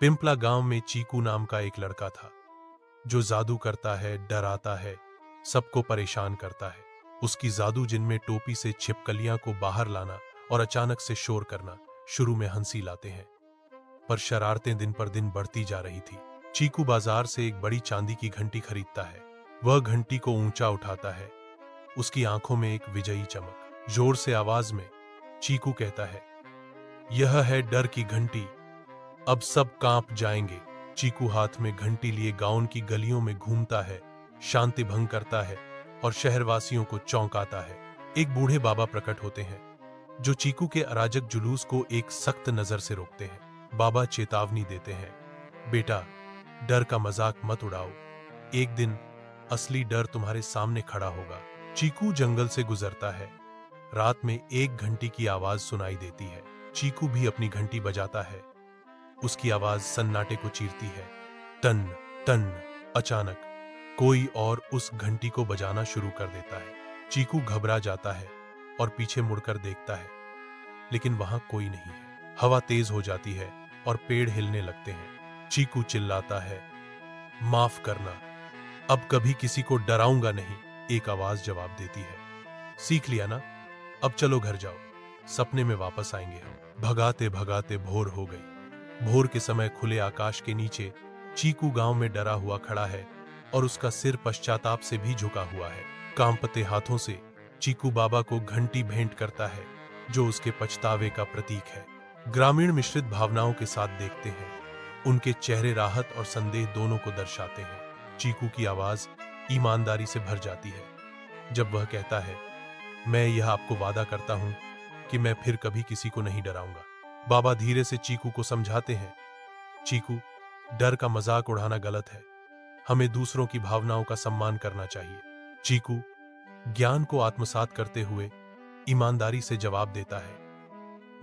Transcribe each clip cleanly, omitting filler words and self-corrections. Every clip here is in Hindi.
पिंपला गांव में चीकू नाम का एक लड़का था जो जादू करता है, डराता है, सबको परेशान करता है। उसकी जादू जिनमें टोपी से छिपकलियां को बाहर लाना और अचानक से शोर करना शुरू में हंसी लाते हैं, पर शरारतें दिन पर दिन बढ़ती जा रही थी। चीकू बाजार से एक बड़ी चांदी की घंटी खरीदता है। वह घंटी को ऊंचा उठाता है, उसकी आंखों में एक विजयी चमक। जोर से आवाज में चीकू कहता है, यह है डर की घंटी, अब सब कांप जाएंगे। चीकू हाथ में घंटी लिए गांव की गलियों में घूमता है, शांति भंग करता है और शहरवासियों को चौंकाता है। एक बूढ़े बाबा प्रकट होते हैं जो चीकू के अराजक जुलूस को एक सख्त नजर से रोकते हैं। बाबा चेतावनी देते हैं, बेटा, डर का मजाक मत उड़ाओ, एक दिन असली डर तुम्हारे सामने खड़ा होगा। चीकू जंगल से गुजरता है। रात में एक घंटी की आवाज सुनाई देती है। चीकू भी अपनी घंटी बजाता है। उसकी आवाज सन्नाटे को चीरती है, टन टन। अचानक कोई और उस घंटी को बजाना शुरू कर देता है। चीकू घबरा जाता है और पीछे मुड़कर देखता है, लेकिन वहां कोई नहीं है। हवा तेज हो जाती है और पेड़ हिलने लगते हैं। चीकू चिल्लाता है, माफ करना, अब कभी किसी को डराऊंगा नहीं। एक आवाज जवाब देती है, सीख लिया ना, अब चलो घर जाओ, सपने में वापस आएंगे हम। भगाते भगाते भोर हो गई। भोर के समय खुले आकाश के नीचे चीकू गांव में डरा हुआ खड़ा है और उसका सिर पश्चाताप से भी झुका हुआ है। कांपते हाथों से चीकू बाबा को घंटी भेंट करता है जो उसके पछतावे का प्रतीक है। ग्रामीण मिश्रित भावनाओं के साथ देखते हैं। उनके चेहरे राहत और संदेह दोनों को दर्शाते हैं। चीकू की आवाज ईमानदारी से भर जाती है जब वह कहता है, मैं यह आपको वादा करता हूं कि मैं फिर कभी किसी को नहीं डराऊंगा। बाबा धीरे से चीकू को समझाते हैं, चीकू, डर का मजाक उड़ाना गलत है, हमें दूसरों की भावनाओं का सम्मान करना चाहिए। चीकू ज्ञान को आत्मसात करते हुए ईमानदारी से जवाब देता है,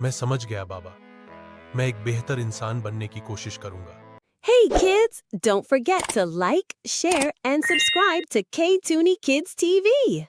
मैं समझ गया बाबा, मैं एक बेहतर इंसान बनने की कोशिश करूंगा। Hey kids, don't forget to like, share, and subscribe to K Toonie Kids TV.